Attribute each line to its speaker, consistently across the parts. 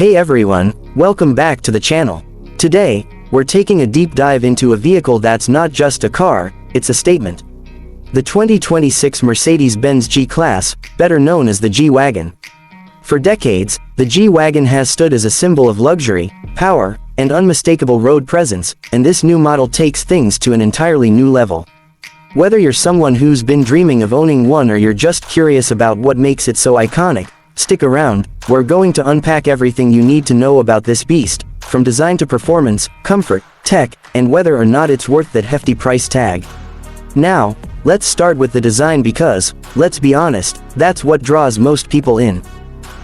Speaker 1: Hey everyone, welcome back to the channel. Today, we're taking a deep dive into a vehicle that's not just a car, it's a statement. The 2026 Mercedes-Benz G-Class, better known as the G-Wagon. For decades, the G-Wagon has stood as a symbol of luxury, power, and unmistakable road presence, and this new model takes things to an entirely new level. Whether you're someone who's been dreaming of owning one or you're just curious about what makes it so iconic, stick around, we're going to unpack everything you need to know about this beast, from design to performance, comfort, tech, and whether or not it's worth that hefty price tag. Now, let's start with the design because, let's be honest, that's what draws most people in.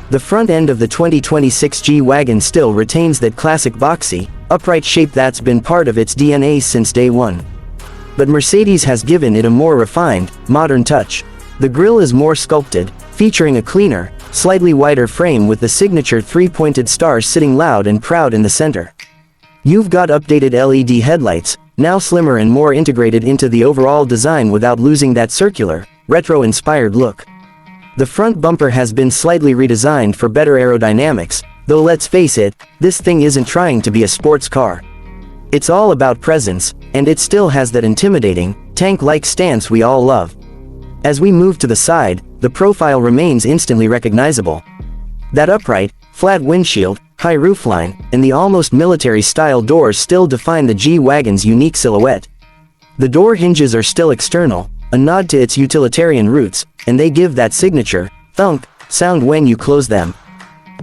Speaker 1: The front end of the 2026 G-Wagon still retains that classic boxy, upright shape that's been part of its DNA since day one. But Mercedes has given it a more refined, modern touch. The grille is more sculpted, featuring a cleaner, slightly wider frame with the signature three-pointed star sitting loud and proud in the center. You've got updated LED headlights, now slimmer and more integrated into the overall design without losing that circular, retro-inspired look. The front bumper has been slightly redesigned for better aerodynamics, though let's face it, this thing isn't trying to be a sports car. It's all about presence, and it still has that intimidating, tank-like stance we all love. As we move to the side, the profile remains instantly recognizable. That upright, flat windshield, high roofline, and the almost military-style doors still define the G-Wagon's unique silhouette. The door hinges are still external, a nod to its utilitarian roots, and they give that signature, thunk, sound when you close them.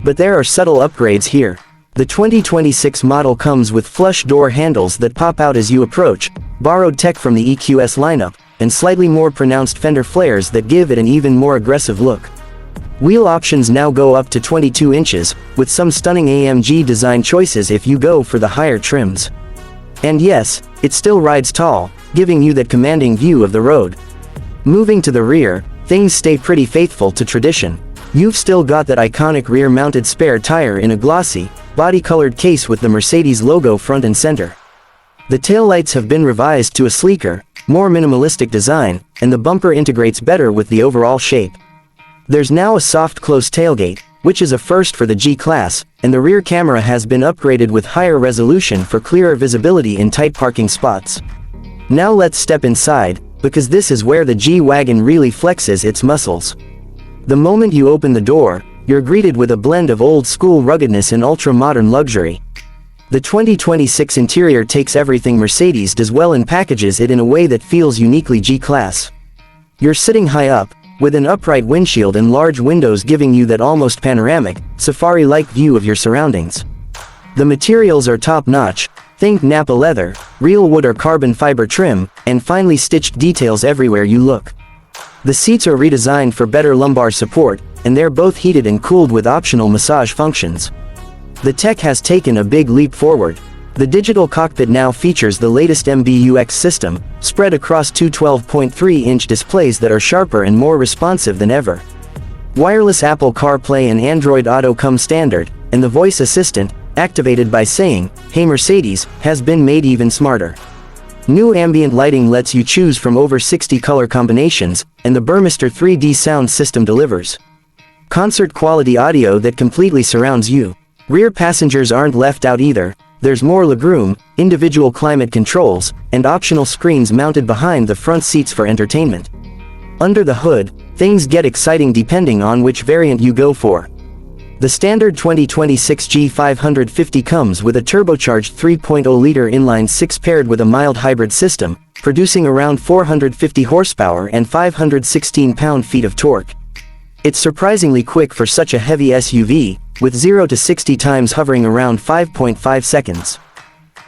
Speaker 1: But there are subtle upgrades here. The 2026 model comes with flush door handles that pop out as you approach, borrowed tech from the EQS lineup, and slightly more pronounced fender flares that give it an even more aggressive look. Wheel options now go up to 22 inches, with some stunning AMG design choices if you go for the higher trims. And yes, it still rides tall, giving you that commanding view of the road. Moving to the rear, things stay pretty faithful to tradition. You've still got that iconic rear-mounted spare tire in a glossy, body-colored case with the Mercedes logo front and center. The taillights have been revised to a sleeker, more minimalistic design, and the bumper integrates better with the overall shape. There's now a soft close tailgate, which is a first for the G-Class, and the rear camera has been upgraded with higher resolution for clearer visibility in tight parking spots. Now let's step inside, because this is where the G-Wagon really flexes its muscles. The moment you open the door, you're greeted with a blend of old-school ruggedness and ultra-modern luxury. The 2026 interior takes everything Mercedes does well and packages it in a way that feels uniquely G-Class. You're sitting high up, with an upright windshield and large windows giving you that almost panoramic, safari-like view of your surroundings. The materials are top-notch, think Nappa leather, real wood or carbon fiber trim, and finely stitched details everywhere you look. The seats are redesigned for better lumbar support, and they're both heated and cooled with optional massage functions. The tech has taken a big leap forward. The digital cockpit now features the latest MBUX system, spread across two 12.3-inch displays that are sharper and more responsive than ever. Wireless Apple CarPlay and Android Auto come standard, and the voice assistant, activated by saying, "Hey Mercedes," has been made even smarter. New ambient lighting lets you choose from over 60 color combinations, and the Burmester 3D sound system delivers concert-quality audio that completely surrounds you. Rear passengers aren't left out either. There's more legroom, individual climate controls, and optional screens mounted behind the front seats for entertainment. Under the hood, things get exciting depending on which variant you go for. The standard 2026 G550 comes with a turbocharged 3.0-liter inline-six paired with a mild hybrid system, producing around 450 horsepower and 516 pound-feet of torque. It's surprisingly quick for such a heavy SUV, with 0 to 60 times hovering around 5.5 seconds.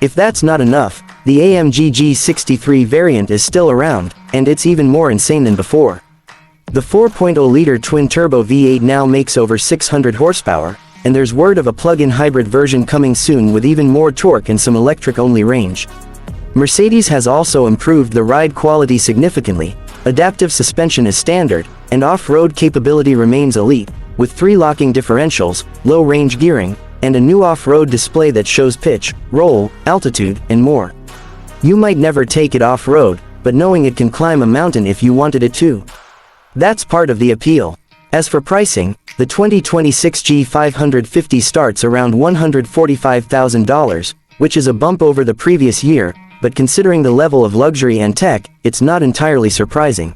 Speaker 1: If that's not enough, the AMG G63 variant is still around, and it's even more insane than before. The 4.0-liter twin-turbo V8 now makes over 600 horsepower, and there's word of a plug-in hybrid version coming soon with even more torque and some electric-only range. Mercedes has also improved the ride quality significantly. Adaptive suspension is standard, and off-road capability remains elite, with 3 locking differentials, low-range gearing, and a new off-road display that shows pitch, roll, altitude, and more. You might never take it off-road, but knowing it can climb a mountain if you wanted it to. That's part of the appeal. As for pricing, the 2026 G550 starts around $145,000, which is a bump over the previous year, but considering the level of luxury and tech, it's not entirely surprising.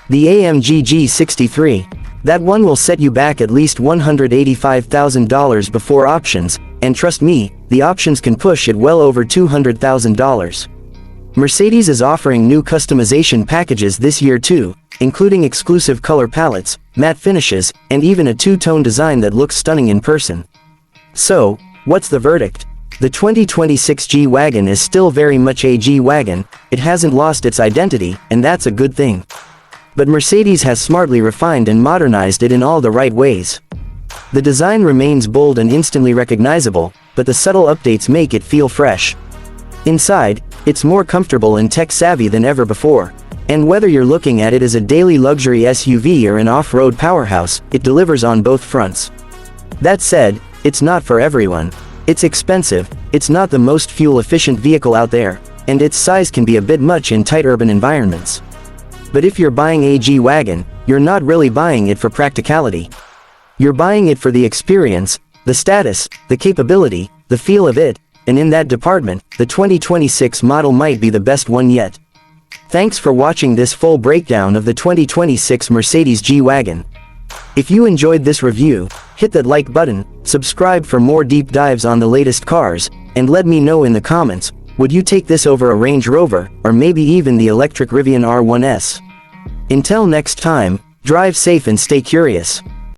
Speaker 1: The AMG G63. That one will set you back at least $185,000 before options, and trust me, the options can push it well over $200,000. Mercedes is offering new customization packages this year too, including exclusive color palettes, matte finishes, and even a two-tone design that looks stunning in person. So, what's the verdict? The 2026 G-Wagon is still very much a G-Wagon, it hasn't lost its identity, and that's a good thing. But Mercedes has smartly refined and modernized it in all the right ways. The design remains bold and instantly recognizable, but the subtle updates make it feel fresh. Inside, it's more comfortable and tech-savvy than ever before, and whether you're looking at it as a daily luxury SUV or an off-road powerhouse, it delivers on both fronts. That said, it's not for everyone. It's expensive, it's not the most fuel-efficient vehicle out there, and its size can be a bit much in tight urban environments. But if you're buying a G-Wagon, you're not really buying it for practicality. You're buying it for the experience, the status, the capability, the feel of it, and in that department, the 2026 model might be the best one yet. Thanks for watching this full breakdown of the 2026 Mercedes G-Wagon. If you enjoyed this review, hit that like button, subscribe for more deep dives on the latest cars, and let me know in the comments, would you take this over a Range Rover, or maybe even the electric Rivian R1S? Until next time, drive safe and stay curious.